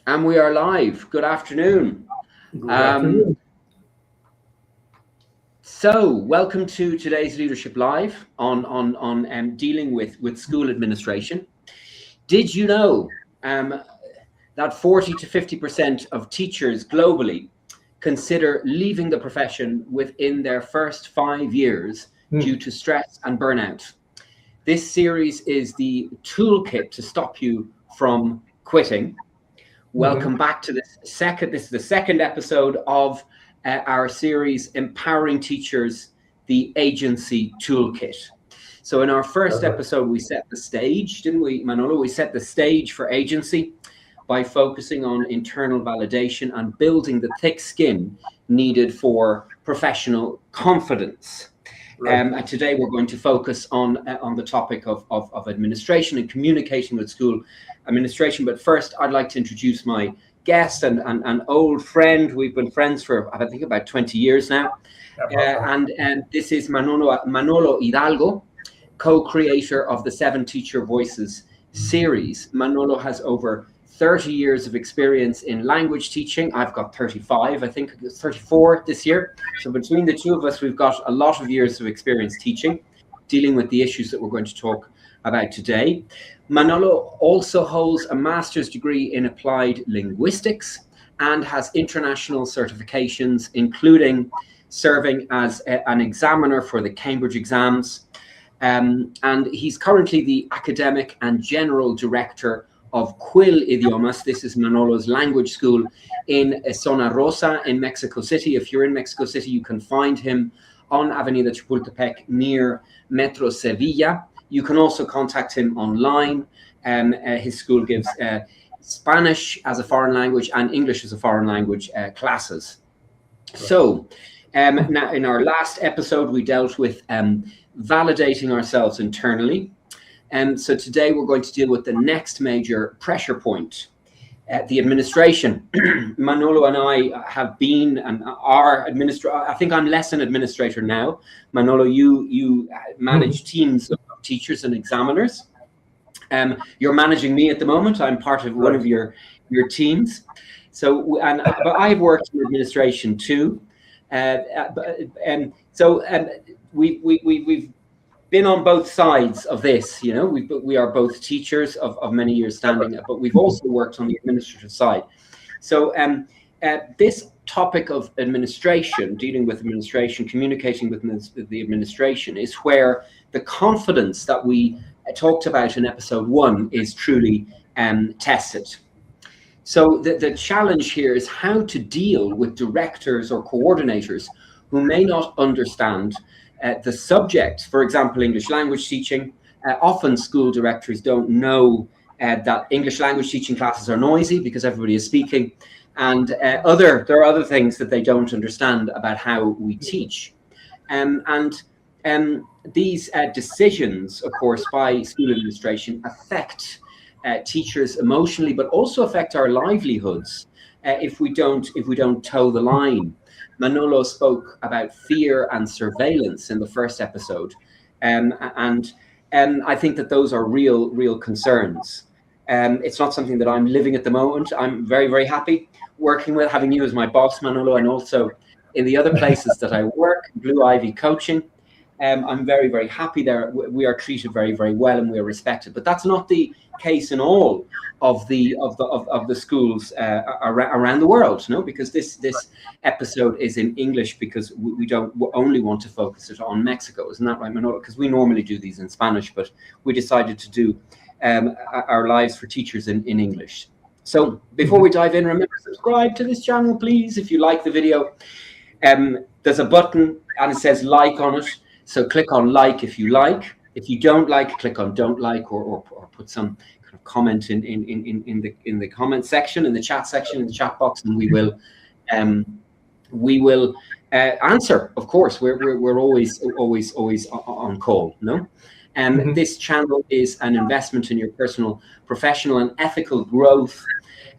And we are live. Good afternoon. Good afternoon. So, welcome to today's Leadership Live on dealing with school administration. Did you know that 40 to 50% of teachers globally consider leaving the profession within their first 5 years due to stress and burnout? This series is the toolkit to stop you from quitting. Welcome back to this is the second episode of our series, Empowering Teachers, the Agency Toolkit. So in our first episode, we set the stage, didn't we, Manolo? We set the stage for agency by focusing on internal validation and building the thick skin needed for professional confidence. And today we're going to focus on the topic of administration and communicating with school administration. But first, I'd like to introduce my guest and an old friend. We've been friends for, I think, about 20 years now. And this is Manolo Hidalgo, co-creator of the 7 Teacher Voices series. Manolo has over 30 years of experience in language teaching. I've got 35, I think it's 34 this year. So between the two of us, we've got a lot of years of experience teaching, dealing with the issues that we're going to talk about today. Manolo also holds a master's degree in applied linguistics and has international certifications, including serving as an examiner for the Cambridge exams. And he's currently the academic and general director of Quill Idiomas. This is Manolo's language school in Zona Rosa in Mexico City. If you're in Mexico City, you can find him on Avenida Chapultepec near Metro Sevilla. You can also contact him online. His school gives Spanish as a foreign language and English as a foreign language classes. So now in our last episode, we dealt with validating ourselves internally. So today we're going to deal with the next major pressure point, the administration. Manolo and I have been and are I think I'm less an administrator now. Manolo, you manage teams of teachers and examiners. You're managing me at the moment. I'm part of one of your teams. So, but I've worked in administration too. We've been on both sides of this, you know. We are both teachers of many years standing, but we've also worked on the administrative side. So this topic of administration, dealing with administration, communicating with the administration, is where the confidence that we talked about in episode 1 is truly tested. So the challenge here is how to deal with directors or coordinators who may not understand the subject. For example, English language teaching. Often school directors don't know that English language teaching classes are noisy because everybody is speaking, and there are other things that they don't understand about how we teach. These decisions, of course, by school administration affect teachers emotionally, but also affect our livelihoods if we don't toe the line. Manolo spoke about fear and surveillance in the first episode, and I think that those are real concerns. It's not something that I'm living at the moment. I'm very, very happy having you as my boss, Manolo, and also in the other places that I work, Blue Ivy Coaching. I'm very, very happy there. We are treated very, very well and we are respected. But that's not the case in all of the schools around the world, no? Because this episode is in English because we don't only want to focus it on Mexico, isn't that right, Manolo? Because we normally do these in Spanish, but we decided to do our lives for teachers in English. So before we dive in, remember, subscribe to this channel, please. If you like the video, there's a button and it says like on it. So click on like if you like. If you don't like, click on don't like, or put some kind of comment in the comment section, in the chat section, in the chat box, and we will answer. Of course, we're always on call. No. This channel is an investment in your personal, professional, and ethical growth,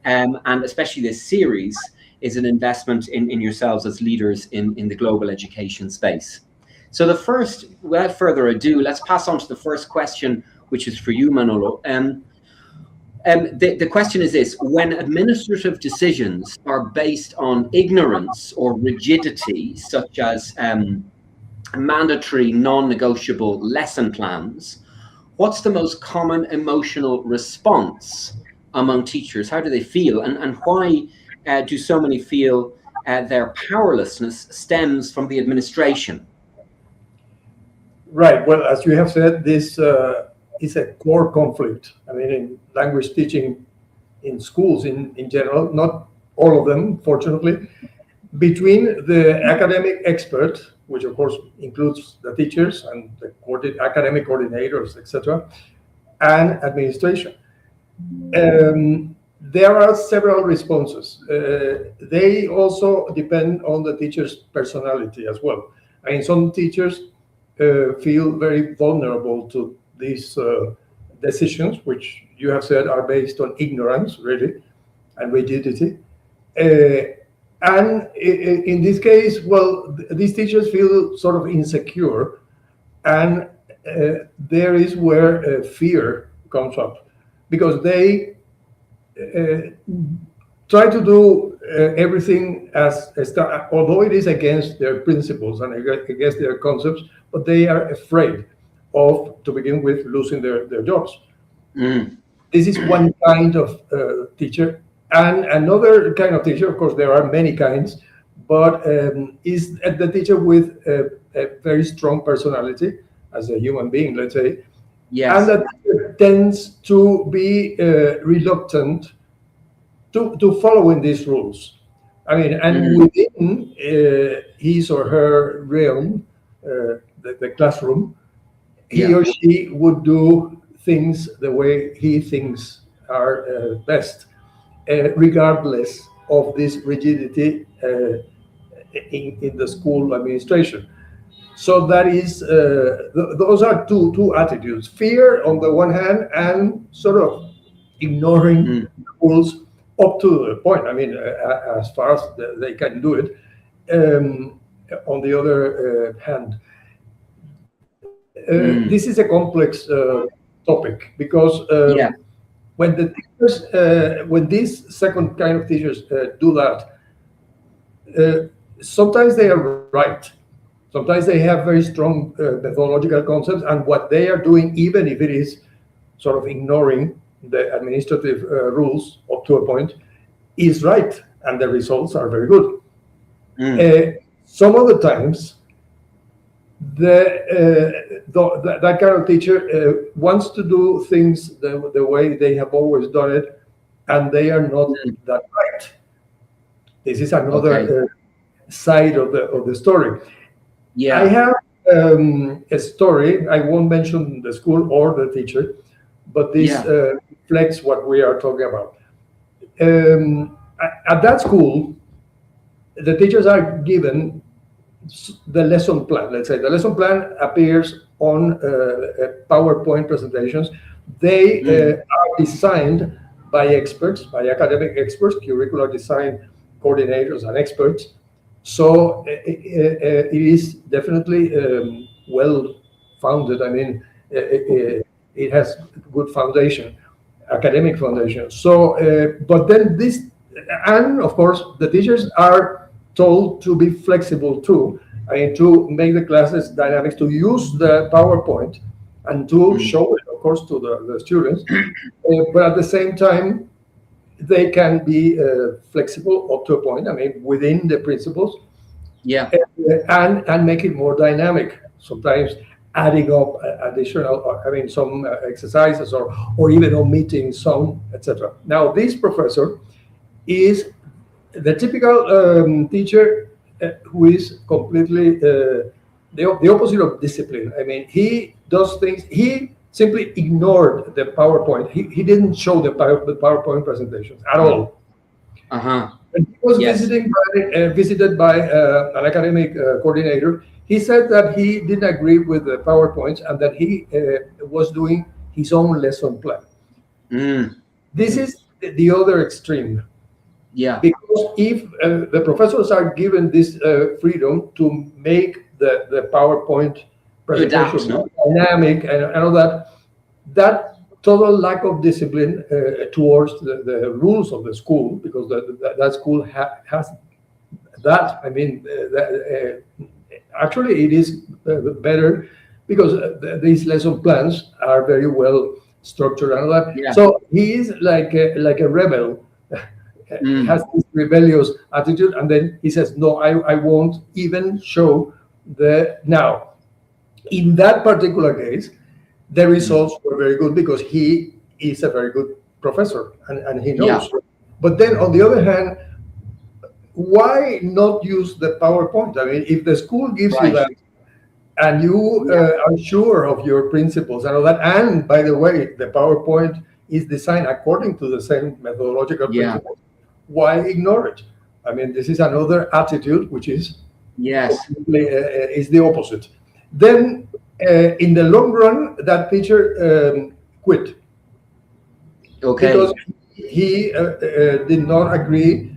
and especially this series is an investment in yourselves as leaders in the global education space. So without further ado, let's pass on to the first question, which is for you, Manolo. The question is this: when administrative decisions are based on ignorance or rigidity, such as mandatory, non-negotiable lesson plans, what's the most common emotional response among teachers? How do they feel, and why do so many feel their powerlessness stems from the administration? Right. Well, as you have said, this is a core conflict. I mean, in language teaching in schools in general, not all of them, fortunately, between the academic expert, which of course includes the teachers and the academic coordinators, etc., and administration. There are several responses. They also depend on the teacher's personality as well. I mean, some teachers feel very vulnerable to these decisions, which you have said are based on ignorance, really, and rigidity. And in this case, well, these teachers feel sort of insecure, and there is where fear comes up, because they try to do everything although it is against their principles and against their concepts, but they are afraid of, to begin with, losing their jobs. This is one kind of teacher. And another kind of teacher, of course, there are many kinds, but is the teacher with a very strong personality as a human being, let's say. Yes. And that teacher tends to be reluctant to following these rules. I mean, and within his or her realm, the classroom, he or she would do things the way he thinks are best, regardless of this rigidity in the school administration. So that is, those are two attitudes: fear on the one hand, and sort of ignoring rules up to the point. I mean, as far as they can do it. On the other hand, this is a complex topic, because when the teachers, when these second kind of teachers do that, sometimes they are right. Sometimes they have very strong methodological concepts, and what they are doing, even if it is sort of ignoring the administrative rules up to a point, is right, and the results are very good. Some of the times, that kind of teacher wants to do things the way they have always done it, and they are not that right. This is another side of the story. I have a story. I won't mention the school or the teacher, but this reflects what we are talking about. At that school, the teachers are given the lesson plan. Let's say the lesson plan appears on PowerPoint presentations. They are designed by experts, by academic experts, curricular design coordinators and experts. So it is definitely well founded. I mean, it has good foundation, academic foundation. So, but then this, and of course, the teachers are told to be flexible too. I mean, to make the classes dynamic, to use the PowerPoint and to show it, of course, to the students. But at the same time, they can be flexible up to a point. I mean, within the principles. And make it more dynamic. Sometimes adding up additional, some exercises, or even omitting some, etc. Now, this professor is the typical teacher who is completely the opposite of discipline. I mean, he does things. He simply ignored the PowerPoint. He didn't show the PowerPoint presentations at all. When he was visited by an academic coordinator, he said that he didn't agree with the PowerPoints and that he was doing his own lesson plan. This is the other extreme. Because if the professors are given this freedom to make the PowerPoint presentation dynamic and all that total lack of discipline towards the rules of the school, because that school has that. I mean, actually, it is better because these lesson plans are very well structured and all that. Yeah. So he is like a rebel. He has this rebellious attitude, and then he says, "No, I won't even show the now." In that particular case, the results were very good because he is a very good professor and he knows. Yeah. But then on the other hand, why not use the PowerPoint? I mean, if the school gives you that and you are sure of your principles and all that, and by the way, the PowerPoint is designed according to the same methodological principles, why ignore it? I mean, this is another attitude which is is the opposite. Then in the long run, that teacher quit. Okay. Because he did not agree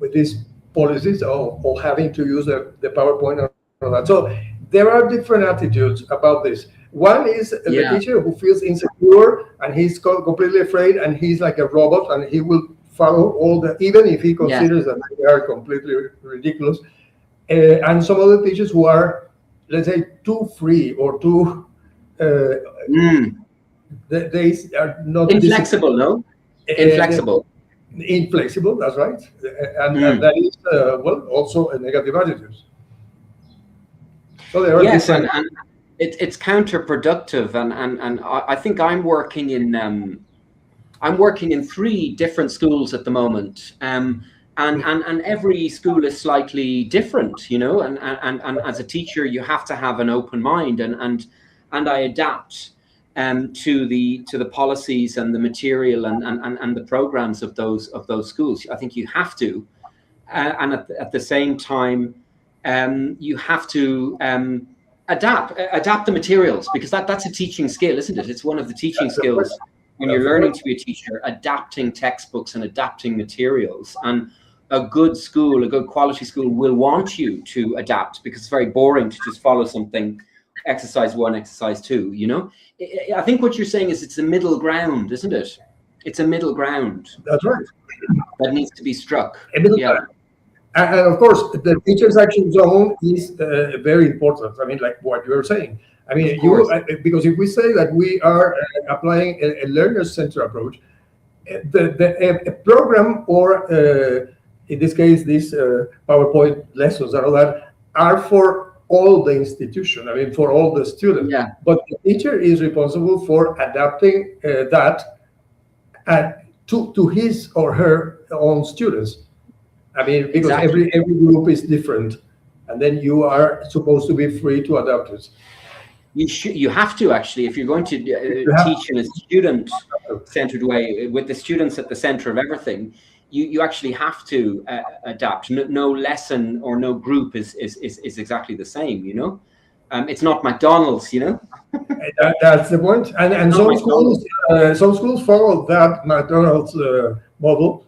with these policies of having to use the PowerPoint and all that. So there are different attitudes about this. One is the teacher who feels insecure and he's completely afraid and he's like a robot and he will follow all the, even if he considers that they are completely ridiculous. And some other teachers who are, let's say, too free or too they are not inflexible. No, inflexible. Inflexible. That's right, and that is also a negative attitude. So there are and it's counterproductive. And I think I'm working in 3 different schools at the moment. And every school is slightly different, you know, and as a teacher you have to have an open mind and I adapt to the policies and the material and the programs of those schools. I think you have to, and at the same time you have to adapt the materials, because that's a teaching skill, isn't it? It's one of the teaching skills when you're learning to be a teacher, adapting textbooks and adapting materials. And a good school, a good quality school, will want you to adapt, because it's very boring to just follow something, exercise 1, exercise 2, you know? I think what you're saying is it's a middle ground, isn't it? It's a middle ground. That's right. That needs to be struck. Ground. And of course, the teacher's action zone is very important. I mean, like what you're saying. I mean, because if we say that we are applying a learner-centered approach, the program or in this case, these PowerPoint lessons and all that are for all the institution. I mean, for all the students. Yeah. But the teacher is responsible for adapting that to his or her own students. I mean, because every group is different, and then you are supposed to be free to adapt it. You have to, actually, if you're going to teach in a student-centered way, with the students at the center of everything. You actually have to adapt. No lesson or no group is exactly the same, you know. It's not McDonald's, you know. That's the point. And some schools follow that McDonald's model,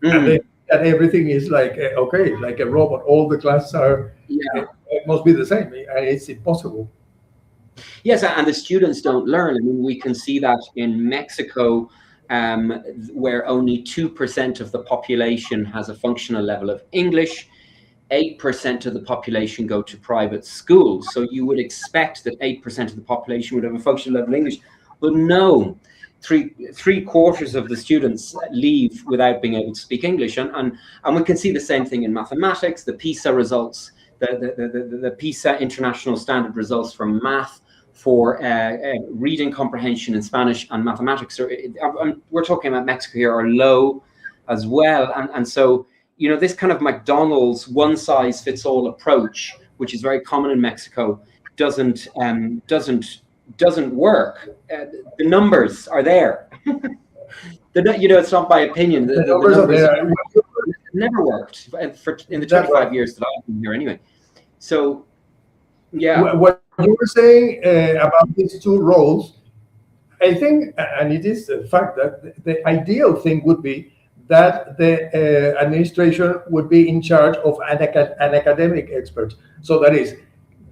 and that everything is like like a robot. All the classes are it must be the same, and it's impossible. Yes, and the students don't learn. I mean, we can see that in Mexico, where only 2% of the population has a functional level of English. 8% of the population go to private schools. So you would expect that 8% of the population would have a functional level of English, but no, three quarters of the students leave without being able to speak English. And we can see the same thing in mathematics. The PISA results, the PISA international standard results for math, for reading comprehension in Spanish and mathematics, we're talking about Mexico here, are low as well. And so, you know, this kind of McDonald's one-size-fits-all approach, which is very common in Mexico, doesn't work. The numbers are there. It's not by opinion. The numbers are there. Never worked in the 25 years that I've been here, anyway. So, yeah. What you were saying about these 2 roles, I think, and it is a fact, that the ideal thing would be that the administration would be in charge of an academic expert. So that is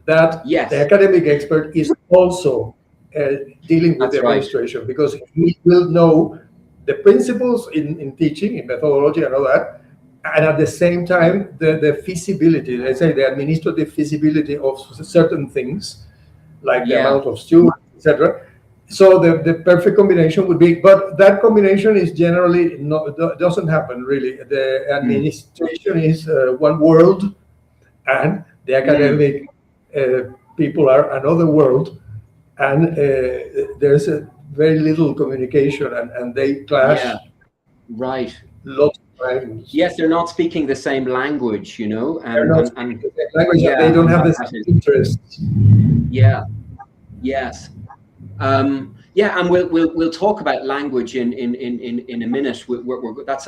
that the academic expert is also dealing with That's the right. administration, because he will know the principles in teaching, in methodology and all that, and at the same time the feasibility, let's say the administrative feasibility of certain things, like the Yeah. amount of students, etc. So the perfect combination would be, but that combination is generally doesn't happen really. The administration is one world, and the academic people are another world, and there's a very little communication, and they clash. Yeah. Right. Lots of times. Yes, they're not speaking the same language, you know, They're not and speaking the same language, and they yeah, don't and have the that same is, interests. yeah, yes. Yeah, and we'll talk about language in a minute.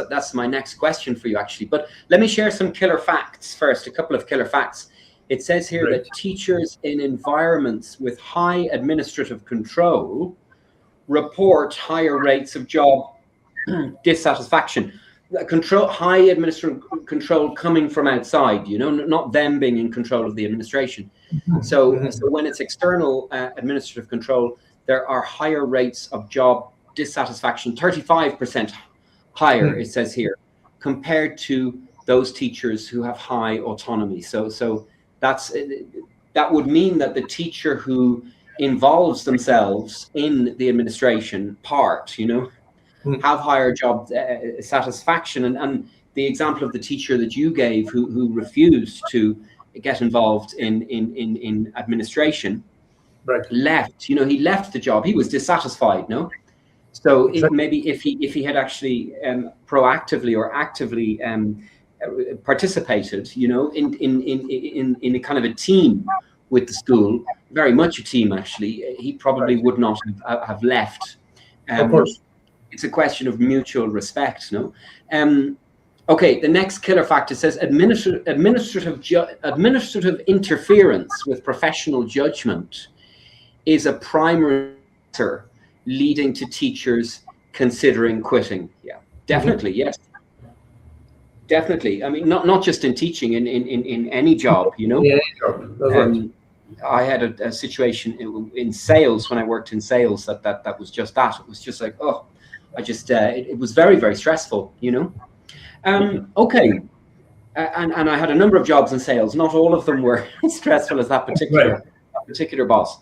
That's my next question for you, actually. But let me share some killer facts first. A couple of killer facts. It says here that teachers in environments with high administrative control report higher rates of job dissatisfaction. High administrative control coming from outside, you know, not them being in control of the administration. So when it's external administrative control, there are higher rates of job dissatisfaction, 35% higher, it says here, compared to those teachers who have high autonomy. So that would mean that the teacher who involves themselves in the administration part, you know, have higher job satisfaction. And the example of the teacher that you gave who refused to get involved in administration, left, you know, he left the job. He was dissatisfied, no? So maybe if he had actually proactively or actively participated, you know, in a kind of a team with the school, very much a team actually, he probably would not have left. Of course. It's a question of mutual respect, no? Okay, the next killer factor says administrative interference with professional judgment is a primary factor leading to teachers considering quitting. Yeah, definitely, yes. Definitely. I mean, not just in teaching, in any job, you know? Yeah, that's right. I had a situation in sales, when I worked in sales, that was just that. It was just like, oh, I just, it was very, very stressful, you know? Okay. And I had a number of jobs in sales. Not all of them were stressful as that particular boss.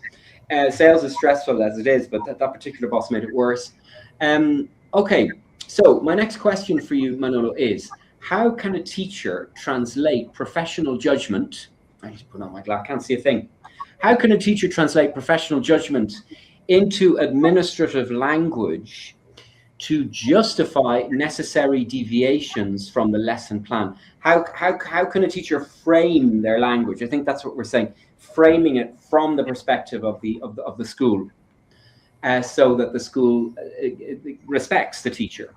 Sales is stressful as it is, but that particular boss made it worse. Okay. So my next question for you, Manolo, is how can a teacher translate professional judgment? I need to put on my glass, I can't see a thing. How can a teacher translate professional judgment into administrative language to justify necessary deviations from the lesson plan? How can a teacher frame their language? I think that's what we're saying, framing it from the perspective of the school, so that the school respects the teacher.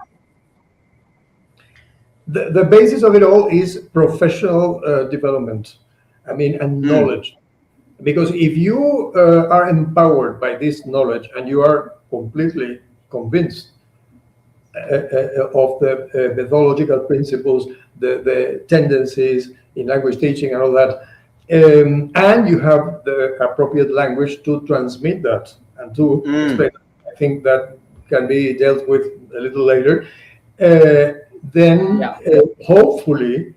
The basis of it all is professional development, I mean, and knowledge. Because if you are empowered by this knowledge and you are completely convinced of the methodological principles, the tendencies in language teaching and all that, and you have the appropriate language to transmit that and to explain, I think that can be dealt with a little later, then hopefully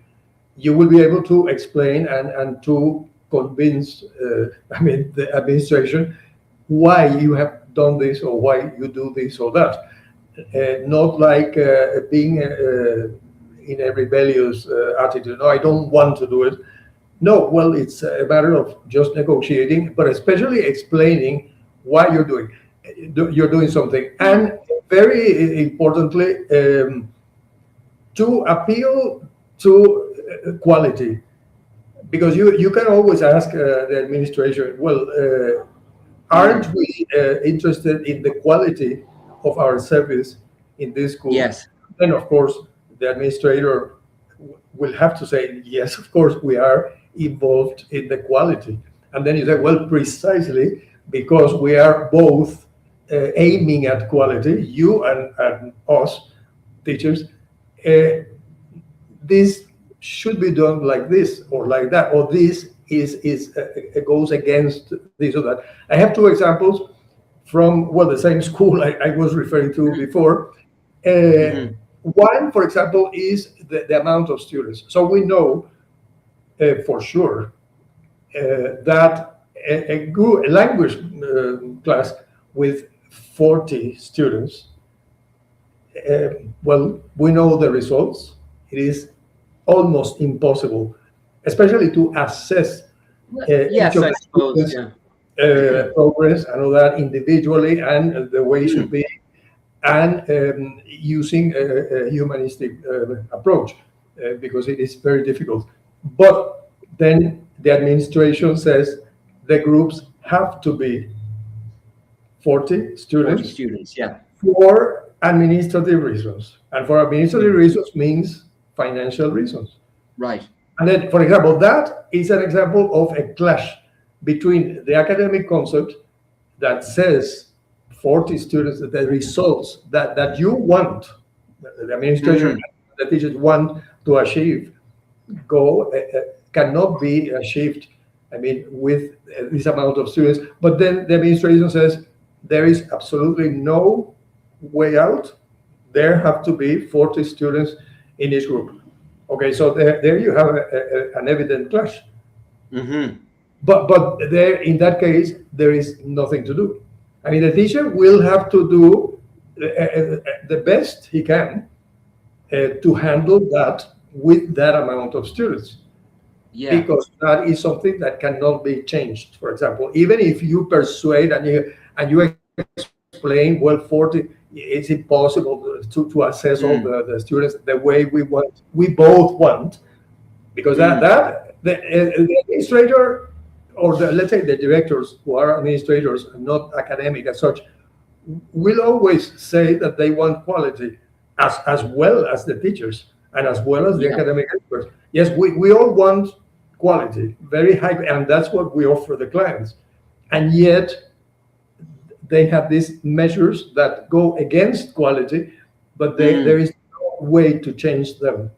you will be able to explain and to convince, I mean, the administration why you have done this or why you do this or that. Not like being in a rebellious attitude. No, I don't want to do it. No, well, it's a matter of just negotiating, but especially explaining why you're doing something. And very importantly, to appeal to quality. Because you can always ask the administration, well, aren't we interested in the quality of our service in this school? Yes. Then, of course, the administrator will have to say, yes, of course, we are involved in the quality. And then you say, well, precisely because we are both aiming at quality, you and us, teachers, this should be done like this or like that, or this goes against this or that. I have two examples from, well, the same school I was referring to before. One, for example, is the amount of students. So we know for sure that a good language class with 40 students, well, we know the results. It is almost impossible, especially to assess Yes, each of I the suppose. students' Yeah. progress and all that individually and the way it should be, and using a humanistic approach because it is very difficult. But then the administration says the groups have to be 40 40 students students. Yeah. for administrative reasons. And for administrative reasons means financial reasons. Right. And then, for example, that is an example of a clash between the academic concept that says 40 students, the results that you want, the administration, the teachers want to achieve, cannot be achieved, I mean, with this amount of students. But then the administration says there is absolutely no way out. There have to be 40 students in each group. Okay, so there you have an evident clash. But there, in that case, there is nothing to do. I mean, the teacher will have to do the best he can to handle that with that amount of students. Yeah. Because that is something that cannot be changed. For example, even if you persuade and you explain, well, 40, it's impossible to assess all the students the way we both want, because the administrator, or let's say the directors who are administrators and not academic as such, will always say that they want quality as well as the teachers and as well as the academic experts. Yes, we all want quality, very high, and that's what we offer the clients. And yet they have these measures that go against quality, but there is no way to change them.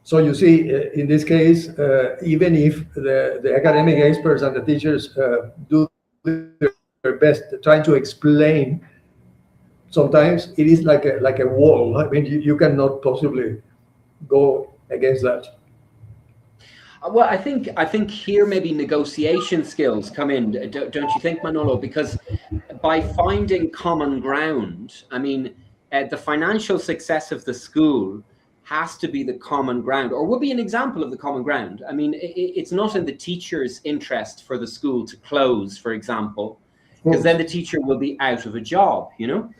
So you see, in this case, even if the academic experts and the teachers do their best trying to explain, sometimes it is like a wall. I mean, you cannot possibly go against that. Well, I think here maybe negotiation skills come in, don't you think, Manolo? Because by finding common ground, I mean, the financial success of the school has to be the common ground, or would be an example of the common ground. I mean, it's not in the teacher's interest for the school to close, for example, because then the teacher will be out of a job, you know?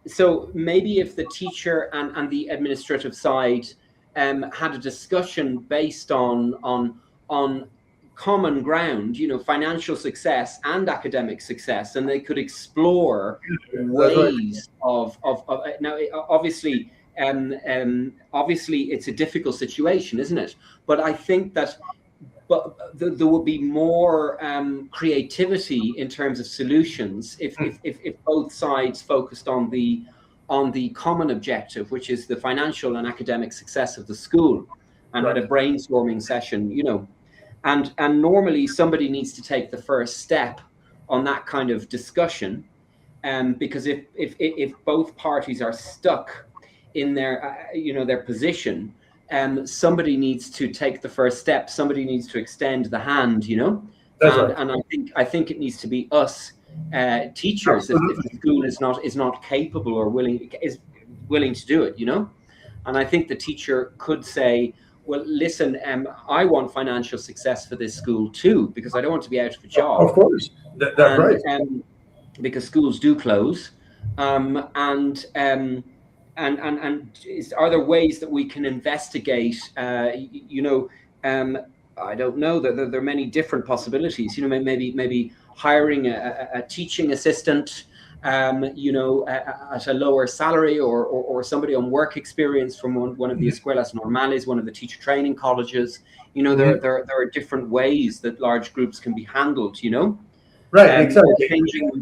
So maybe if the teacher and the administrative side had a discussion based on common ground, you know, financial success and academic success, and they could explore ways of now, obviously, it's a difficult situation, isn't it? But I think that there would be more creativity in terms of solutions if both sides focused on the common objective, which is the financial and academic success of the school, and had a brainstorming session, you know. And normally somebody needs to take the first step on that kind of discussion, because if both parties are stuck in their their position, somebody needs to take the first step. Somebody needs to extend the hand, you know. And I think it needs to be us teachers if the school is not capable or willing to do it, you know. And I think the teacher could say, well, listen, I want financial success for this school too, because I don't want to be out of a job. Of course, that's right. Because schools do close, and are there ways that we can investigate? I don't know. There are many different possibilities. You know, maybe hiring a teaching assistant, at a lower salary, or somebody on work experience from one of the escuelas normales, one of the teacher training colleges. You know, there are different ways that large groups can be handled, you know. Right, exactly.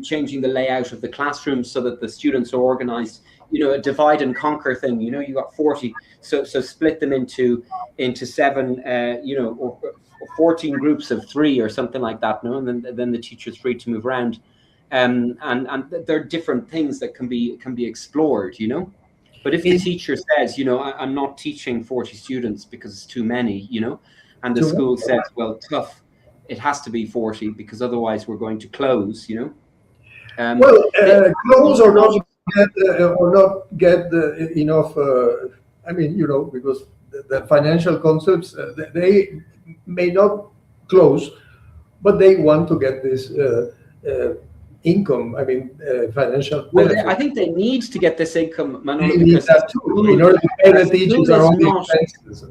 Changing the layout of the classroom so that the students are organized, you know, a divide and conquer thing. You know, you got 40, so split them into 7, or 14 groups of 3 or something like that. No, and then the teacher's free to move around. and there are different things that can be explored, you know. But if the teacher says, you know, I'm not teaching 40 students because it's too many, you know, and the school says, well, tough, it has to be 40 because otherwise we're going to close, you know. Close or not get enough. I mean, you know, because the financial concepts, they may not close, but they want to get this income. I mean, financial benefit. Well, I think they need to get this income, Manolo, they need that too, in order to pay the teachers their own expenses.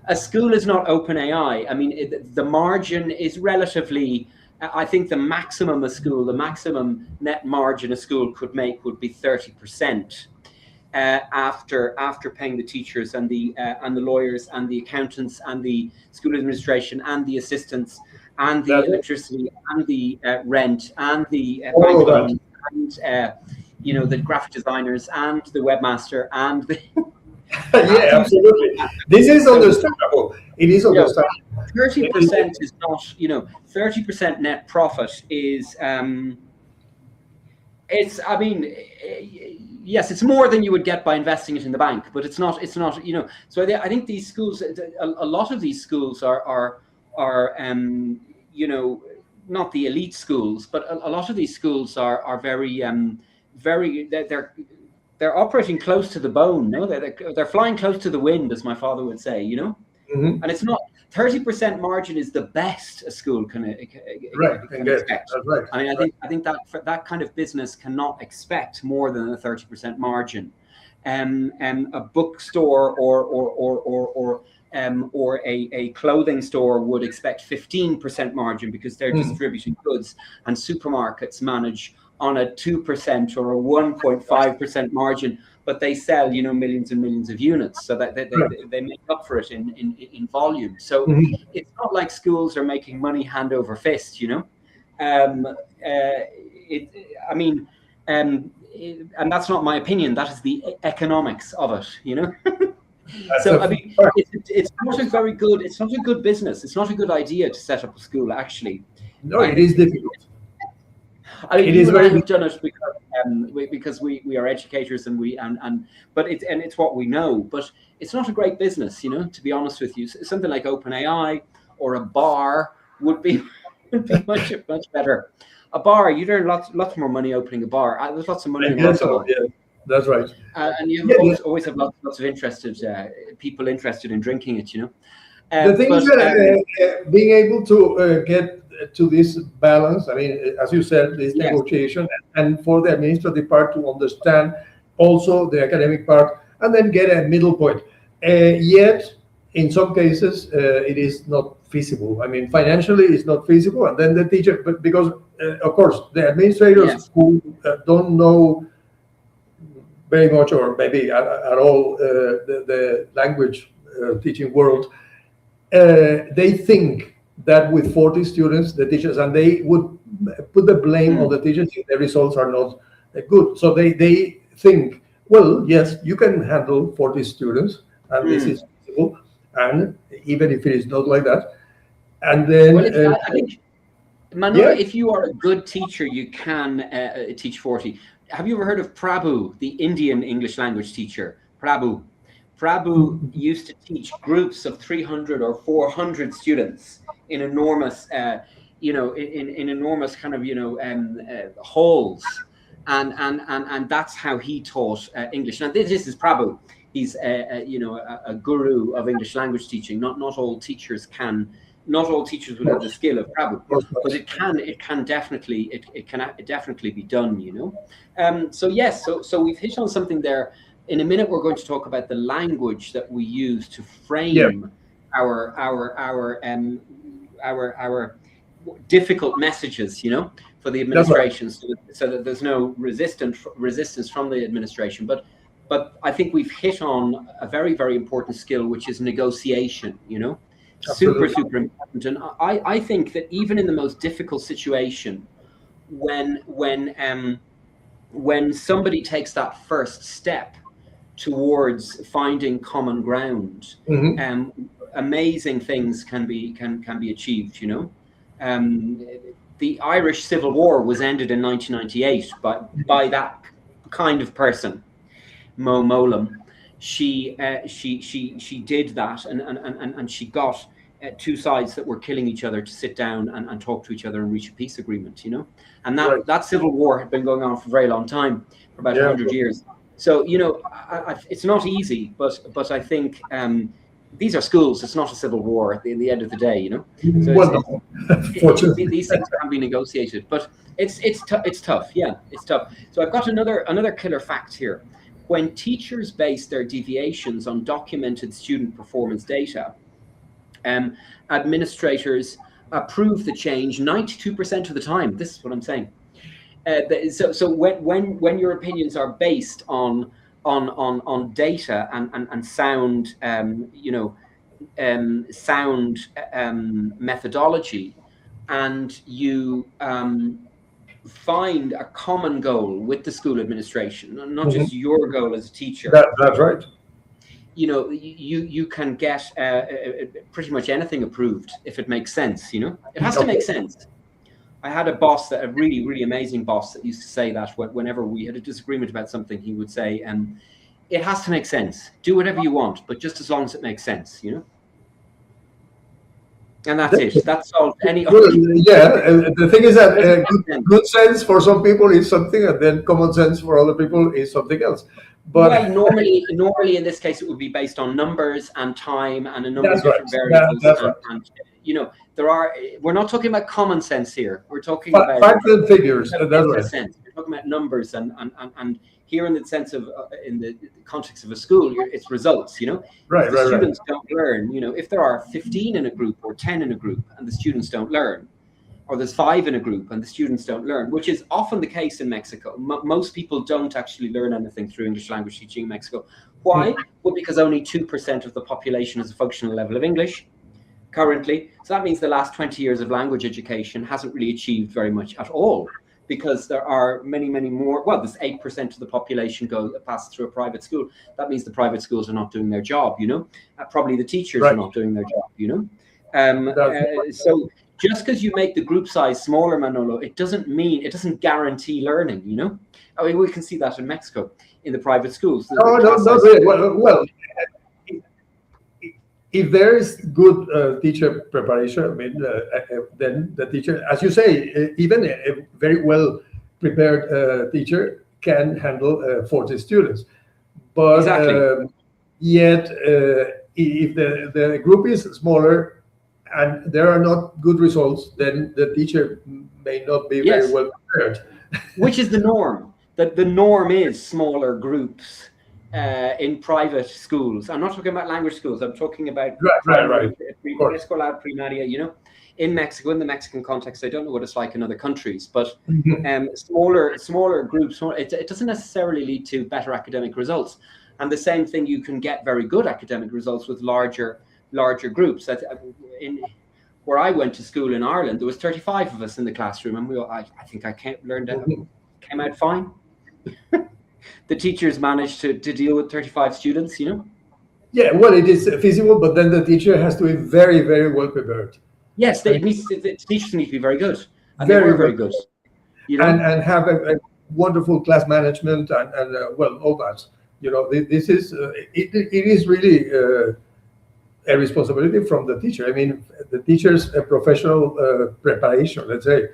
A school is not OpenAI. I mean, the margin is relatively. I think the maximum the maximum net margin a school could make would be 30% after paying the teachers and the lawyers and the accountants and the school administration and the assistants and the electricity and the rent and the bank loans and you know, the graphic designers and the webmaster and the yeah, absolutely. This is understandable. It is understandable. 30% is not, you know, 30% net profit is, it's, I mean, yes, it's more than you would get by investing it in the bank, but it's not, you know, so I think these schools, a lot of these schools are you know, not the elite schools, but a lot of these schools are very, they're operating close to the bone. No, they're flying close to the wind, as my father would say. You know, and it's not 30% margin is the best a school can expect. That's right. I mean, I think that kind of business cannot expect more than a 30% margin. A bookstore or a clothing store would expect 15% margin because they're distributing goods, and supermarkets manage on a 2% or a 1.5% margin, but they sell, you know, millions and millions of units, so that they make up for it in volume. So it's not like schools are making money hand over fist, you know. I mean, and that's not my opinion. That is the economics of it, you know. So I mean, it's not a very good. It's not a good business. It's not a good idea to set up a school. Actually, no, it is difficult. I mean, we've done it because we are educators but it's what we know. But it's not a great business, you know. To be honest with you, something like OpenAI or a bar would be much better. A bar, you'd earn lots more money opening a bar. There's lots of money in alcohol. Yeah, that's right. And you always have lots of interested people interested in drinking it, you know. The thing is that being able to get to this balance, I mean, as you said, this negotiation, and for the administrative part to understand also the academic part, and then get a middle point. Yet, in some cases, it is not feasible. I mean, financially, it's not feasible, and then the teacher, but because, of course, the administrators who don't know very much, or maybe at all, the language teaching world, they think that with 40 students, the teachers, and they would put the blame on the teachers if the results are not good. So they think, well, yes, you can handle 40 students, and this is feasible, and even if it is not like that. And then I think, Manolo, if you are a good teacher, you can teach 40. Have you ever heard of Prabhu, the Indian English language teacher? Prabhu used to teach groups of 300 or 400 students in enormous, you know, in enormous kind of, you know, halls, and that's how he taught English. Now this is Prabhu. He's you know, a guru of English language teaching. Not all teachers will have the skill of Prabhu, but it can definitely be done, you know. So yes, so we've hit on something there. In a minute, we're going to talk about the language that we use to frame our difficult messages, you know, for the administration, so that there's no resistance from the administration. But I think we've hit on a very, very important skill, which is negotiation, you know. Super important. And I think that even in the most difficult situation, when somebody takes that first step towards finding common ground, amazing things can be achieved, you know. the Irish Civil War was ended in 1998 by that kind of person, Mo Mowlam. She did that, and she got two sides that were killing each other to sit down and talk to each other and reach a peace agreement, you know. And that civil war had been going on for a very long time, for about 100 years. So, you know, it's not easy, but I think these are schools. It's not a civil war at the end of the day, you know. So these things can be negotiated, but it's tough. Yeah, it's tough. So I've got another killer fact here. When teachers base their deviations on documented student performance data, administrators approve the change 92% of the time. This is what I'm saying. So when your opinions are based on data and sound, sound methodology, and you find a common goal with the school administration, and not just your goal as a teacher. That's right. You know, you can get pretty much anything approved if it makes sense. You know, it has to make sense. I had a boss, a really, really amazing boss, that used to say that whenever we had a disagreement about something, he would say, it has to make sense. Do whatever you want, but just as long as it makes sense, you know? And that's it. That's all. Yeah, the thing is that good sense for some people is something, and then common sense for other people is something else. But well, normally in this case, it would be based on numbers and time and a number of different variables. And, you know, we're not talking about common sense here. We're talking about facts and figures. That's right. Sense. We're talking about numbers and here in the sense of in the context of a school, it's results. You know, if the students don't learn. You know, if there are 15 in a group or 10 in a group and the students don't learn, or there's 5 in a group and the students don't learn, which is often the case in Mexico. Most people don't actually learn anything through English language teaching in Mexico. Why? Well, because only 2% of the population has a functional level of English currently. So that means the last 20 years of language education hasn't really achieved very much at all, because there are many, many more. Well, there's 8% of the population passes through a private school. That means the private schools are not doing their job, you know. Probably the teachers are not doing their job, you know. So just because you make the group size smaller, Manolo, it doesn't guarantee learning, you know. I mean, we can see that in Mexico in the private schools. No, not really. Well, if there is good teacher preparation, I mean, then the teacher, as you say, even a very well prepared teacher can handle 40 students. But yet, if the group is smaller and there are not good results, then the teacher may not be very well prepared. Which is the norm. The norm is smaller groups in private schools. I'm not talking about language schools. I'm talking about preescolar, primaria, you know. In Mexico, in the Mexican context, I don't know what it's like in other countries, but smaller groups, it doesn't necessarily lead to better academic results. And the same thing, you can get very good academic results with larger groups. Where I went to school in Ireland, there was 35 of us in the classroom, and I think I came out fine. The teachers managed to deal with 35 students, you know. Yeah, well, it is feasible, but then the teacher has to be very, very well prepared. Yes, the teachers need to be very good. And very good. You know? And have a wonderful class management and well, all that. You know, this is it is really a responsibility from the teacher. I mean, the teacher's professional preparation, let's say,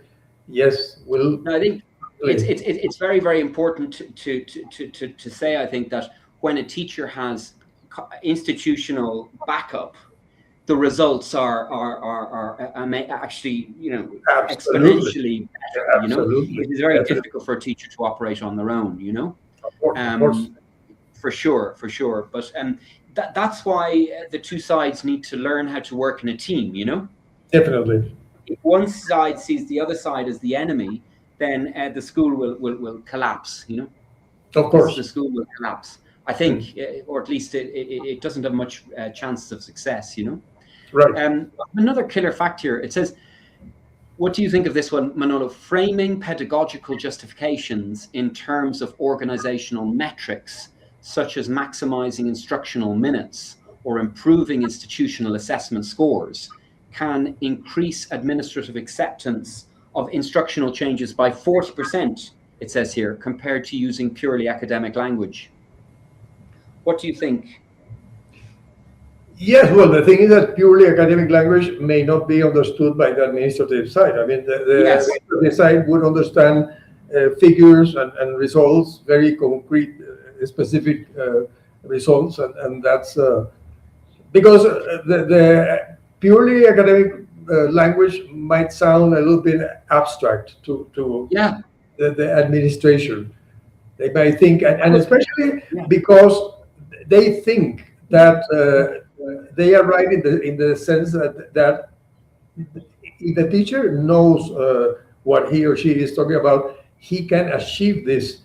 will. No, I think it's very, very important to say, I think, that when a teacher has institutional backup, the results are actually, you know, exponentially better. You know, it is very difficult for a teacher to operate on their own. You know, of course. For sure. But that's why the two sides need to learn how to work in a team. You know, definitely. If one side sees the other side as the enemy, then the school will collapse. You know, of course, the school will collapse. I think, or at least it doesn't have much chances of success. You know. Right. Another killer fact here. It says, what do you think of this one, Manolo? Framing pedagogical justifications in terms of organizational metrics, such as maximizing instructional minutes or improving institutional assessment scores, can increase administrative acceptance of instructional changes by 40%, it says here, compared to using purely academic language. What do you think? Yes, well, the thing is that purely academic language may not be understood by the administrative side. I mean, the Yes. administrative side would understand figures and results, very concrete, specific results, and that's because the purely academic language might sound a little bit abstract to Yeah. the administration. They might think, and especially because they think that they are right in the sense that if the teacher knows what he or she is talking about, he can achieve this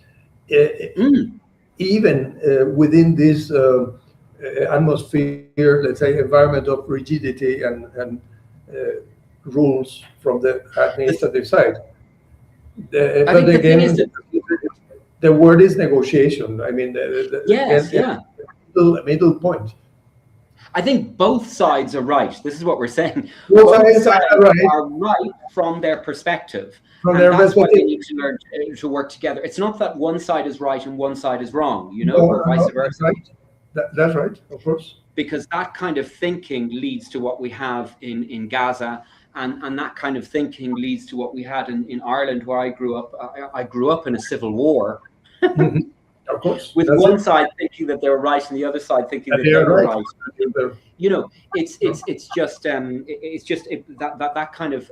even within this atmosphere, let's say, environment of rigidity and rules from the administrative side. But again, the word is negotiation. I mean, middle point. I think both sides are right. This is what we're saying. Both sides are right from their perspective. That's why they need to learn to work together. It's not that one side is right and one side is wrong, you know, or vice versa. Right. That's right, of course. Because that kind of thinking leads to what we have in Gaza, and that kind of thinking leads to what we had in Ireland, where I grew up. I grew up in a civil war. Of course. With one side thinking that they're right and the other side thinking that they're right. You know, it's just that kind of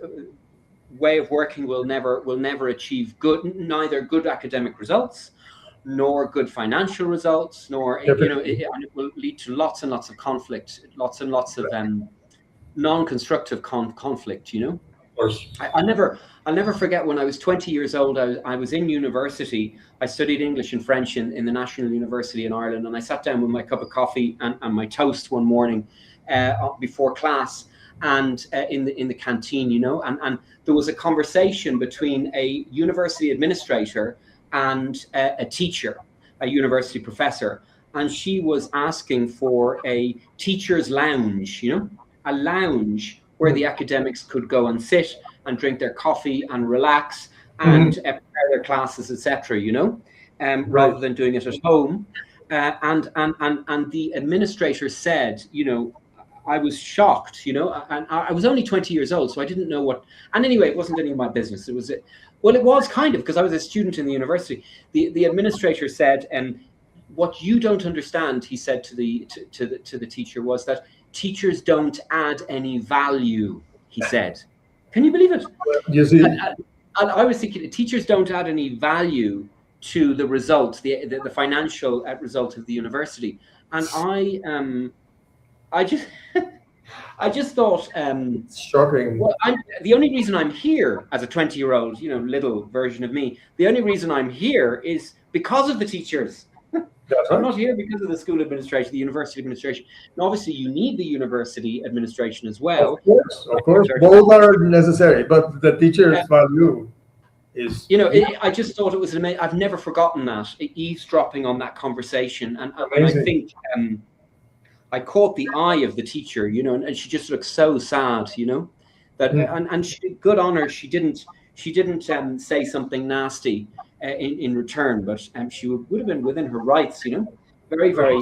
way of working will never achieve neither good academic results nor good financial results, nor and it will lead to lots and lots of conflict, lots and lots of non-constructive conflict. You know, of course. I'll never forget when I was 20 years old. I was in university. I studied English and French in the National University in Ireland, and I sat down with my cup of coffee and my toast one morning before class, and in the canteen, you know, and there was a conversation between a university administrator and a teacher, a university professor, and she was asking for a teacher's lounge, you know, a lounge where the academics could go and sit and drink their coffee and relax and prepare their classes, etc. You know, rather than doing it at home. And the administrator said, you know, I was shocked, you know, and I was only 20 years old, so I didn't know what. And anyway, it wasn't any of my business. It was kind of, because I was a student in the university. The administrator said, what you don't understand, he said to the teacher, was that teachers don't add any value. He said, "Can you believe it?" You see, and I was thinking, teachers don't add any value to the result, the financial result of the university. And I just thought, shocking. Well, the only reason I'm here as a 20-year-old, you know, little version of me, the only reason I'm here is because of the teachers. I'm not here because of the school administration, the university administration. And obviously, you need the university administration as well. Of course, both are necessary, but the teacher's value is. You know, I just thought it was amazing. I've never forgotten that, eavesdropping on that conversation, and I think I caught the eye of the teacher, you know, and she just looked so sad, you know, that and she, good on her, she didn't say something nasty in return, but she would have been within her rights, you know. Very, very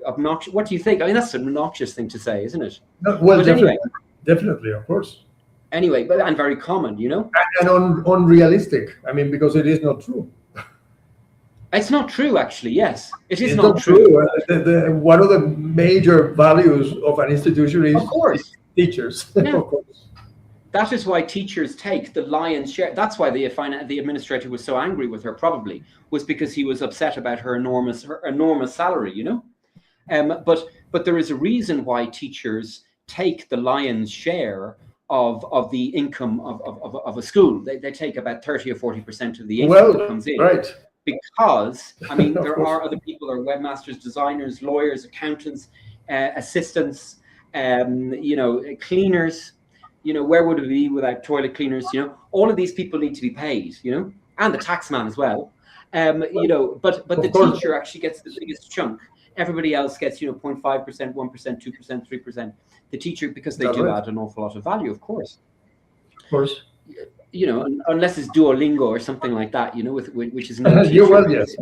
obnoxious. What do you think? I mean, that's an obnoxious thing to say, isn't it? Well, definitely, of course. Anyway, and very common, you know. And unrealistic. I mean, because it is not true. It's not true, actually. Yes, it's not true. One of the major values of an institution is, of course, teachers. Yeah. Of course. That is why teachers take the lion's share. That's why the administrator was so angry with her, probably, was because he was upset about her enormous salary, you know. But there is a reason why teachers take the lion's share of the income of a school. They take about 30 or 40% of the income that comes in. Right. Because, I mean, there are other people, there are webmasters, designers, lawyers, accountants, assistants, you know, cleaners. You know, where would it be without toilet cleaners? You know, all of these people need to be paid, you know, and the taxman as well. You know, but the teacher actually gets the biggest chunk. Everybody else gets, you know, 0.5%, 1%, 2%, 3%. The teacher, because they do add an awful lot of value, of course. Of course. you know, unless it's Duolingo or something like that, you know, which is no teacher. You well, yes.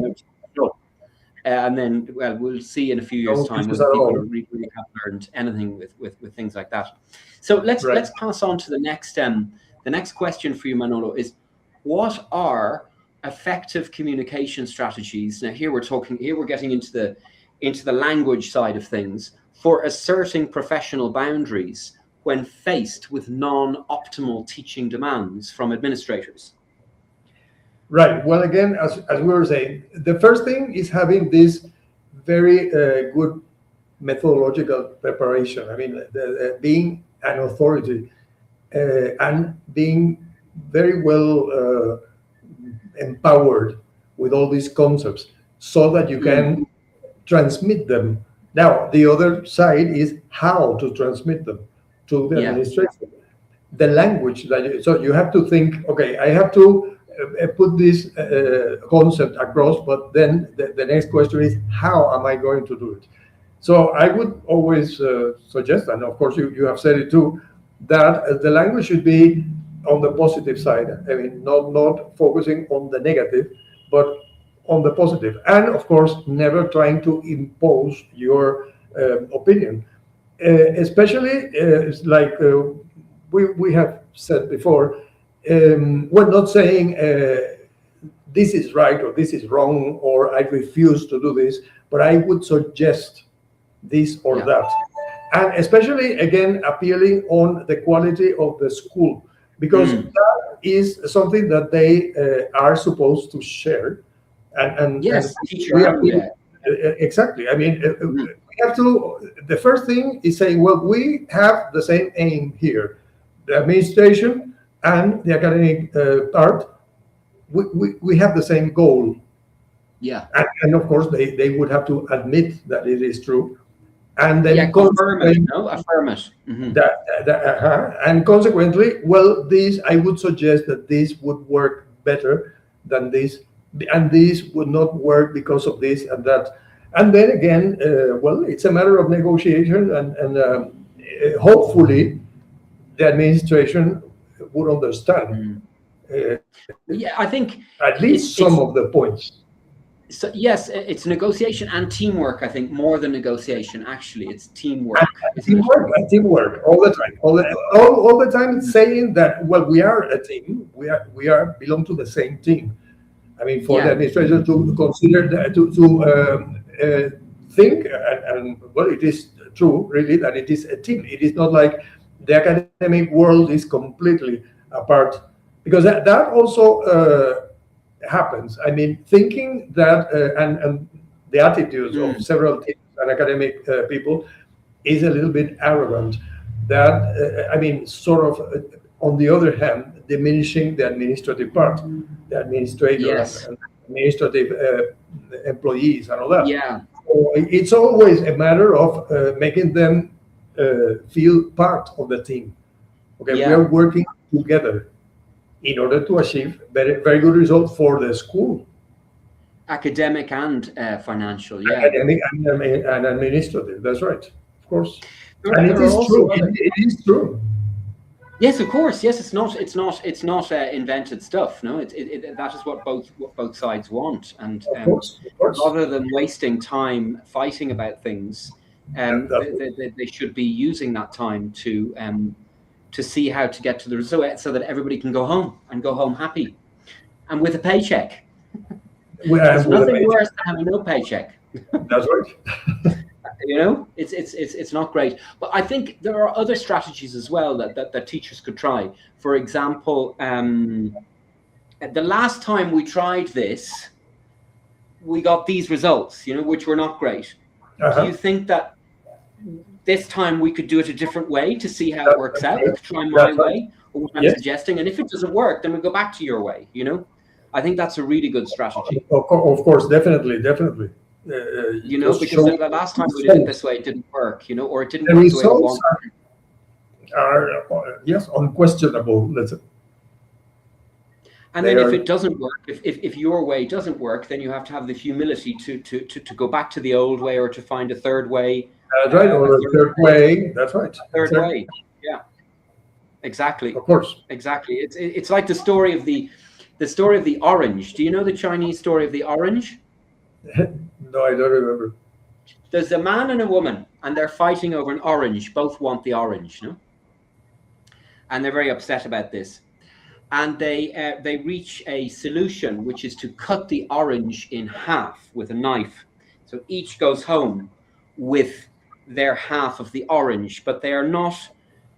And then, well, we'll see in a few years' time whether people really have learned anything with things like that. So let's pass on to the next question for you, Manolo, is what are effective communication strategies? Now here we're getting into the language side of things for asserting professional boundaries when faced with non-optimal teaching demands from administrators. Right. Well, again, as we were saying, the first thing is having this very good methodological preparation. I mean, being an authority and being very well empowered with all these concepts so that you can transmit them. Now, the other side is how to transmit them to the administration. The language so you have to think, okay, I have to put this concept across, but then the next question is, how am I going to do it? So I would always suggest, and of course you have said it too, that the language should be on the positive side. I mean, not focusing on the negative, but on the positive. And of course, never trying to impose your opinion. Especially, like we have said before, we're not saying this is right or this is wrong or I refuse to do this, but I would suggest this or that. And especially, again, appealing on the quality of the school, because that is something that they are supposed to share. And yes, exactly. I mean, we have to, the first thing is saying, well, we have the same aim here. The administration and the academic part, we have the same goal. Yeah. And of course, they would have to admit that it is true. And then affirm it. Mm-hmm. And consequently, well, I would suggest that this would work better than this, and this would not work because of this and that. And then again, well, it's a matter of negotiation, and hopefully the administration would understand. I think at least some of the points. So yes, it's negotiation and teamwork. I think more than negotiation. Actually, it's teamwork. Teamwork all the time. All the time, it's saying that, well, we are a team. We belong to the same team. I mean, for the administration to consider that, to think, and well, it is true, really, that it is a team. It is not like the academic world is completely apart, because that also happens. I mean, thinking that, and the attitudes of several teams and academic people is a little bit arrogant. That, I mean, sort of, on the other hand, diminishing the administrative part, the administrators and administrative employees and all that. Yeah. So it's always a matter of making them feel part of the team. Okay, we are working together in order to achieve very good results for the school. Academic and financial, Academic and administrative, that's right, of course. And it is true. It is true. Yes, of course. Yes, it's not invented stuff. No, that is what both sides want. And of course. Rather than wasting time fighting about things, they should be using that time to see how to get to the result, so that everybody can go home happy and with a paycheck. There's nothing worse than having no paycheck. That's right. You know, it's not great. But I think there are other strategies as well that teachers could try. For example, the last time we tried this, we got these results, you know, which were not great. Do you think that this time we could do it a different way to see how it works out? Try my way, or what I'm suggesting, and if it doesn't work, then we go back to your way. You know, I think that's a really good strategy. Of course, definitely. You know, because the last time we did it this way, it didn't work. You know, or it didn't work the way we wanted. Are unquestionable. Let's say. And then if it doesn't work, if your way doesn't work, then you have to have the humility to go back to the old way, or to find a third way. That's right, or a third way. That's right. Third way, yeah. Exactly. Of course. Exactly. It's like the story of the orange. Do you know the Chinese story of the orange? No, I don't remember. There's a man and a woman, and they're fighting over an orange. Both want the orange, no? And they're very upset about this. And they reach a solution, which is to cut the orange in half with a knife. So each goes home with their half of the orange, but they are not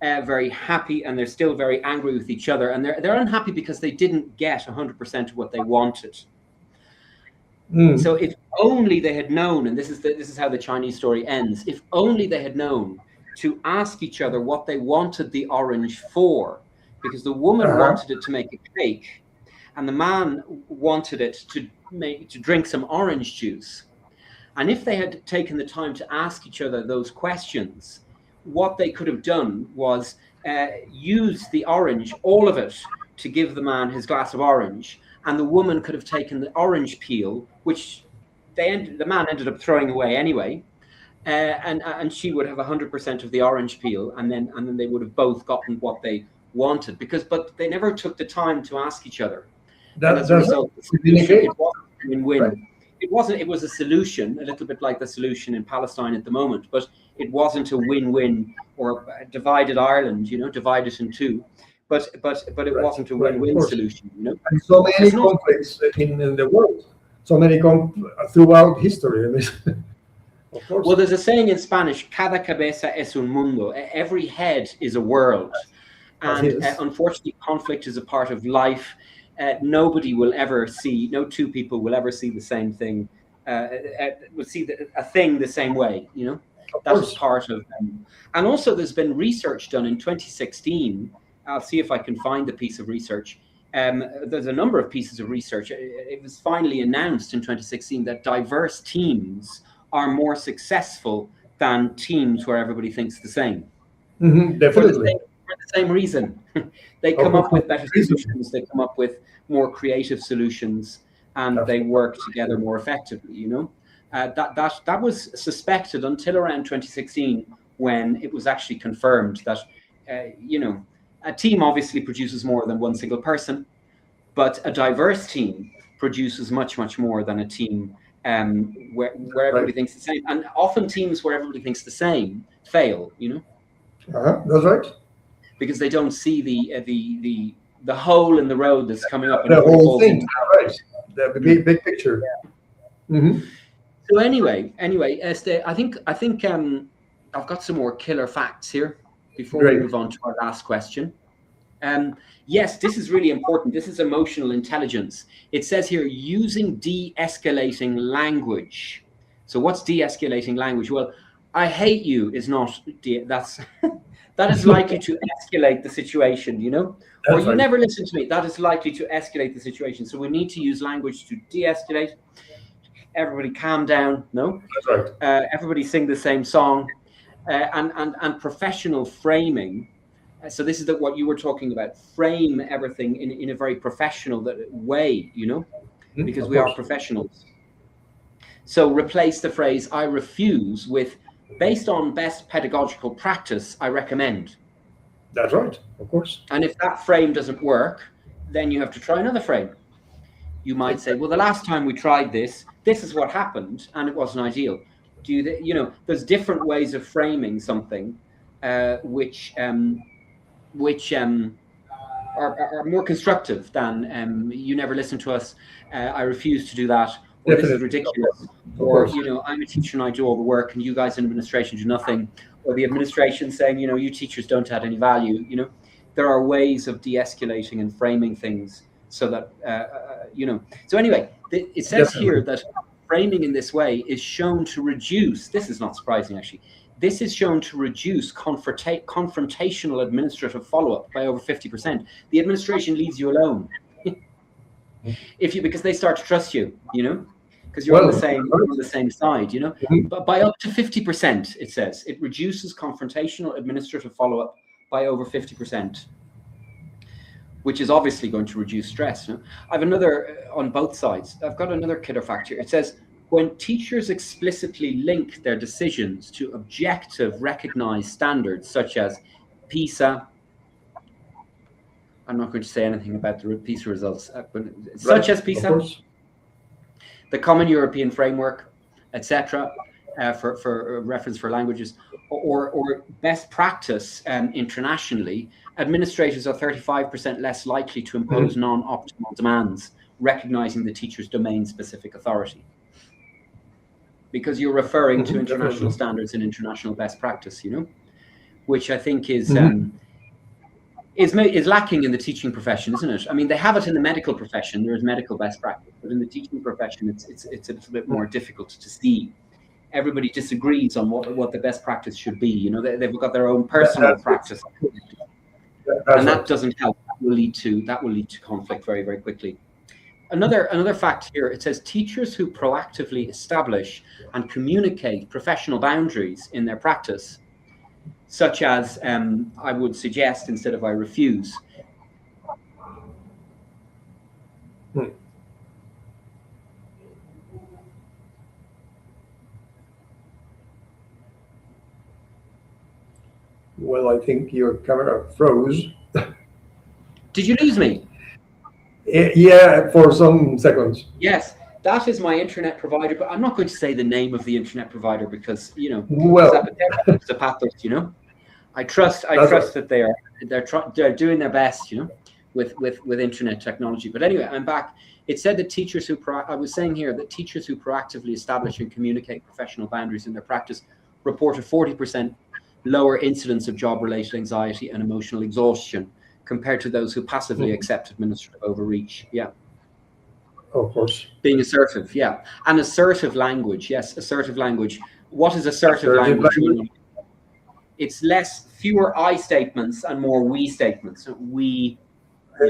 very happy, and they're still very angry with each other. And they're unhappy because they didn't get 100% of what they wanted. So if only they had known, and this is how the Chinese story ends, if only they had known to ask each other what they wanted the orange for, because the woman wanted it to make a cake, and the man wanted it to drink some orange juice. And if they had taken the time to ask each other those questions, what they could have done was use the orange, all of it, to give the man his glass of orange, and the woman could have taken the orange peel, which the man ended up throwing away anyway, and she would have 100% of the orange peel, and then they would have both gotten what they wanted, but they never took the time to ask each other. And as a result, it wasn't a win-win. Right. It was a solution, a little bit like the solution in Palestine at the moment, but it wasn't a win-win or a divided Ireland, divide it in two. But it wasn't a win-win solution, And so many conflicts in the world, so many throughout history. Of course. Well, there's a saying in Spanish, cada cabeza es un mundo. Every head is a world. And unfortunately, conflict is a part of life. Nobody will ever see, no two people will ever see the same thing, will see a thing the same way, That's part of and also there's been research done in 2016. I'll see if I can find the piece of research. There's a number of pieces of research. It was finally announced in 2016 that diverse teams are more successful than teams where everybody thinks the same. Definitely. For the same reason. They come up with better solutions, they come up with more creative solutions, and they work together more effectively, That was suspected until around 2016, when it was actually confirmed that, a team obviously produces more than one single person, but a diverse team produces much, much more than a team where everybody thinks the same. And often teams where everybody thinks the same fail, That's right. Because they don't see the hole in the road that's coming up. The whole thing, right? The big picture. Yeah. So anyway, Este, I think I've got some more killer facts here before we move on to our last question. Yes, this is really important. This is emotional intelligence. It says here, using de-escalating language. So what's de-escalating language? Well, I hate you is not, that is likely to escalate the situation, or you never listen to me. That is likely to escalate the situation. So we need to use language to de-escalate. Everybody calm down. No? That's right. Everybody sing the same song. And professional framing. So this is what you were talking about. Frame everything in a very professional way, because we are professionals. So replace the phrase "I refuse" with "based on best pedagogical practice, I recommend." That's right, of course. And if that frame doesn't work, then you have to try another frame. You might say, well, the last time we tried this is what happened, and it wasn't ideal. There's different ways of framing something, which are more constructive than "you never listen to us, I refuse to do that," or "this is ridiculous," or "I'm a teacher and I do all the work and you guys in administration do nothing," or the administration saying, "you teachers don't add any value." There are ways of de-escalating and framing things so that So anyway, it says here that framing in this way is shown to reduce. This is not surprising, actually. This is shown to reduce confrontational administrative follow-up by over 50%. The administration leaves you alone because they start to trust you, because you're on the same side, But by up to 50%, it says it reduces confrontational administrative follow-up by over 50%, which is obviously going to reduce stress. I have another on both sides. I've got another killer fact here. It says, when teachers explicitly link their decisions to objective recognized standards such as PISA, I'm not going to say anything about the PISA results, but such as PISA, the Common European Framework, etc., for reference for languages, or best practice internationally, administrators are 35% less likely to impose non-optimal demands, recognizing the teacher's domain-specific authority. Because you're referring to international standards and international best practice, which I think is lacking in the teaching profession, isn't it? I mean, they have it in the medical profession. There is medical best practice, but in the teaching profession, it's a little bit more difficult to see. Everybody disagrees on what the best practice should be. They've got their own personal practice, and that doesn't help. That will lead to conflict very, very quickly. Another fact here, it says teachers who proactively establish and communicate professional boundaries in their practice, such as I would suggest instead of I refuse. Well, I think your camera froze. Did you lose me? Yeah, for some seconds. Yes, that is my internet provider, but I'm not going to say the name of the internet provider because well, I trust that they're doing their best, with internet technology. But anyway, I'm back. It said that teachers I was saying here that teachers who proactively establish and communicate professional boundaries in their practice report a 40% lower incidence of job-related anxiety and emotional exhaustion compared to those who passively accept administrative overreach. Yeah. Of course. Being assertive, yeah. And assertive language, yes, assertive language. What is assertive language? It's fewer I statements and more we statements. We.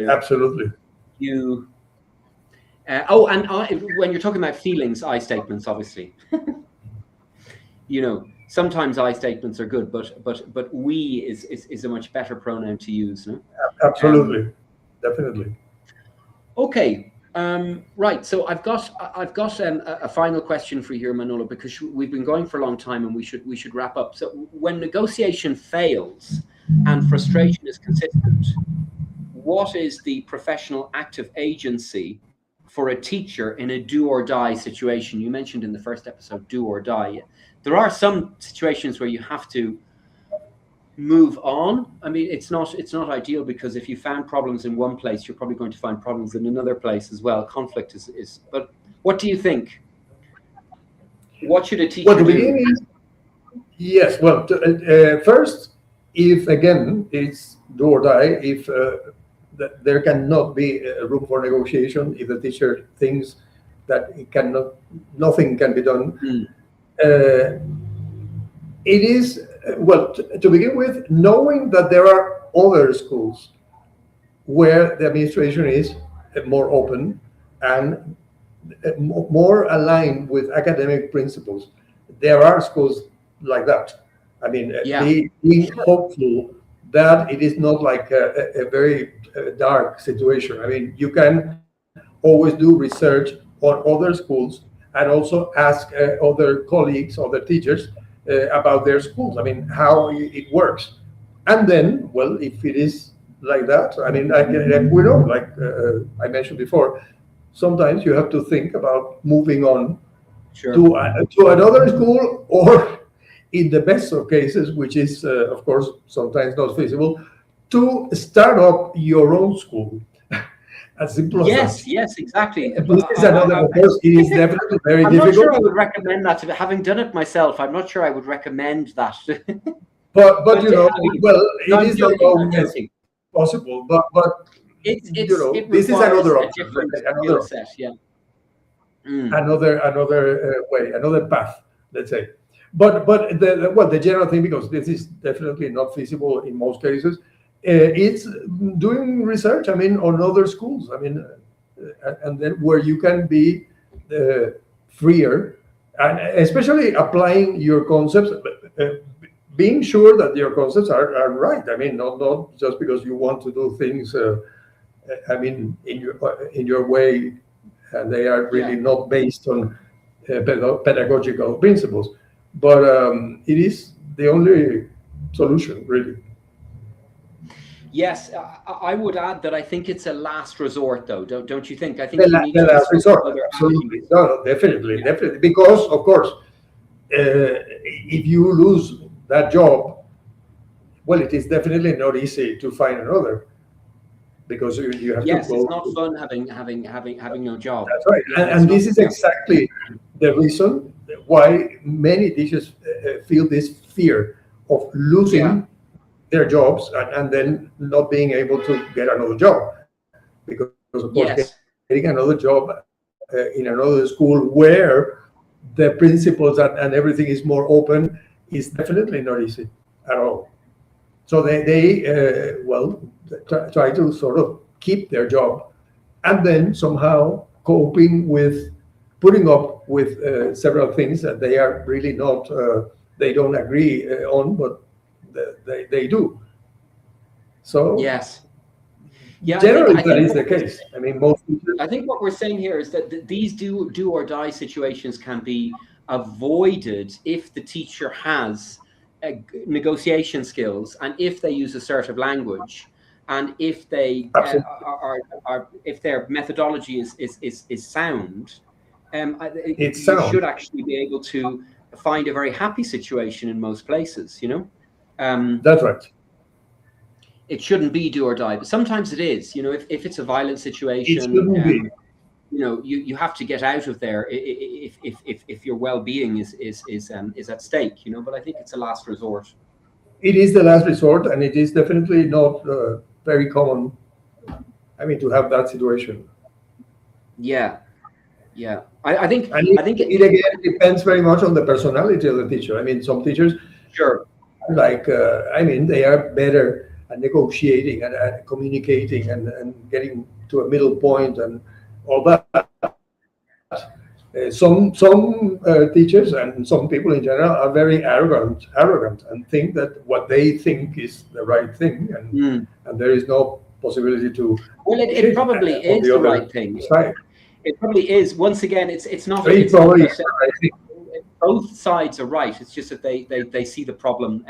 Absolutely. You. And when you're talking about feelings, I statements, obviously. Sometimes I statements are good, but we is a much better pronoun to use. No? Absolutely, definitely. Okay, right. So I've got a final question for you here, Manolo, because we've been going for a long time and we should wrap up. So when negotiation fails and frustration is consistent, what is the professional active agency for a teacher in a do or die situation? You mentioned in the first episode, do or die. There are some situations where you have to move on. I mean, it's not ideal because if you found problems in one place, you're probably going to find problems in another place as well. Conflict is. But what do you think? What should a teacher do? Yes. Well, first, if again it's do or die, if there cannot be room for negotiation, if the teacher thinks that nothing can be done. It is, well, to begin with, knowing that there are other schools where the administration is more open and more aligned with academic principles. There are schools like that. I mean, being hopeful that it is not like a very dark situation. I mean, you can always do research on other schools and also ask other colleagues, other teachers about their schools. I mean, how it works. And then, well, if it is like that, I mean, we know, like I mentioned before, sometimes you have to think about moving on to another school, or in the best of cases, which is, of course, sometimes not feasible, to start up your own school. As simple as that. Yes, exactly. This is another, of course, it is definitely very difficult. I'm not sure I would recommend that. Having done it myself, I'm not sure I would recommend that. but you know, well, it is not always possible. But you know, this is another option, another set, another way, another path, let's say. But the general thing, because this is definitely not feasible in most cases, it's doing research. I mean, on other schools. I mean, and then where you can be freer, and especially applying your concepts, being sure that your concepts are right. I mean, not just because you want to do things. I mean, in your way, and they are really not based on pedagogical principles. But it is the only solution, really. Yes, I would add that I think it's a last resort, though. Don't you think? I think The, you need the to last discuss resort, other absolutely. avenues. No, definitely, because of course, if you lose that job, well, it is definitely not easy to find another, because you have to Yes, it's go. not fun having no job. That's right, Yeah, it's and not. this is Yeah. exactly the reason why many teachers feel this fear of losing Yeah. their jobs and then not being able to get another job, because of course Yes. getting another job in another school where the principles and everything is more open is definitely not easy at all. So they well, try to sort of keep their job, and then somehow coping with putting up with several things that they are really not, they don't agree on, but they do. So Yes. Yeah. generally, I that think is the case. I mean, most teachers. I think what we're saying here is that these do or die situations can be avoided if the teacher has negotiation skills, and if they use assertive language, and if they Absolutely. are if their methodology is sound. It's You sound. should actually be able to find a very happy situation in most places. That's right. It shouldn't be do or die, but sometimes it is. If it's a violent It situation, shouldn't be. you have to get out of there if your well-being is at stake. But I think it's a last resort. It is the last resort, and it is definitely not very common. I mean, to have that situation. Yeah, yeah. I think And I think it again depends very much on the personality of the teacher. I mean, some teachers, sure. like, I mean, they are better at negotiating and communicating and getting to a middle point and all that. Some teachers and some people in general are very arrogant, and think that what they think is the right thing, and there is no possibility to. Well, it probably on is the right thing. side. It probably is. Once again, it's not. It It's not probably that, is the right thing. both sides are right. It's just that they see the problem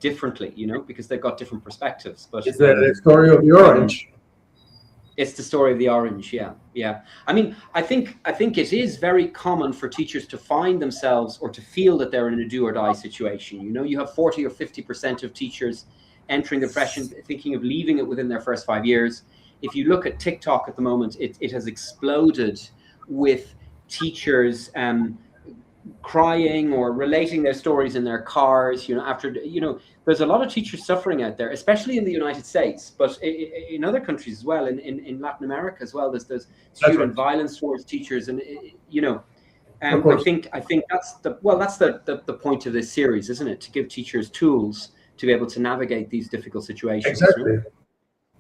differently, because they've got different perspectives. But It's the story of the orange. it's the story of the orange. Yeah. I mean, I think it is very common for teachers to find themselves or to feel that they're in a do or die situation. You have 40 or 50% of teachers entering the profession thinking of leaving it within their first 5 years. If you look at TikTok at the moment, it has exploded with teachers crying or relating their stories in their cars, after, there's a lot of teachers suffering out there, especially in the United States, but in other countries as well, in Latin America as well. There's student violence towards teachers, and I think that's the point of this series, isn't it? To give teachers tools to be able to navigate these difficult situations. Exactly.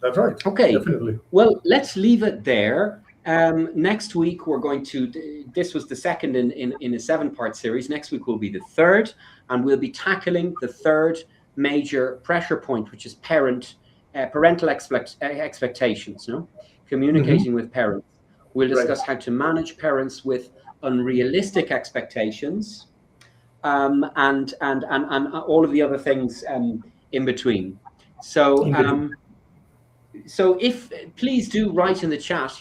That's right. Okay. Definitely. Well, let's leave it there. Next week we're going to. This was the second in a 7-part series. Next week will be the third, and we'll be tackling the third major pressure point, which is parental expectations. Communicating with parents. We'll discuss how to manage parents with unrealistic expectations, and all of the other things in between. So please do write in the chat,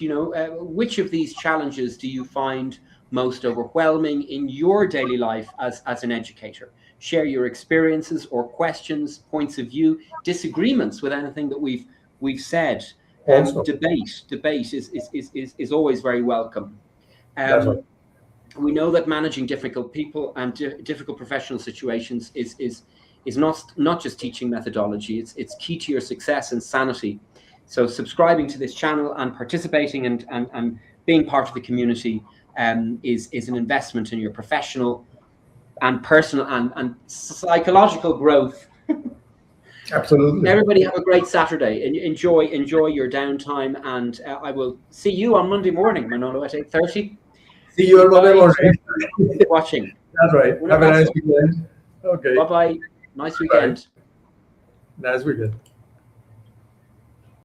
which of these challenges do you find most overwhelming in your daily life as an educator? Share your experiences or questions, points of view, disagreements with anything that we've said. Debate is always very welcome. We know that managing difficult people and difficult professional situations is not just teaching methodology. It's key to your success and sanity. So subscribing to this channel and participating and being part of the community is an investment in your professional and personal and psychological growth. Absolutely. Everybody have a great Saturday. Enjoy your downtime, and I will see you on Monday morning, Manolo, at 8:30. See you on Monday morning. Watching. That's right. Have a nice weekend. Okay. Bye-bye. Nice weekend. Nice weekend.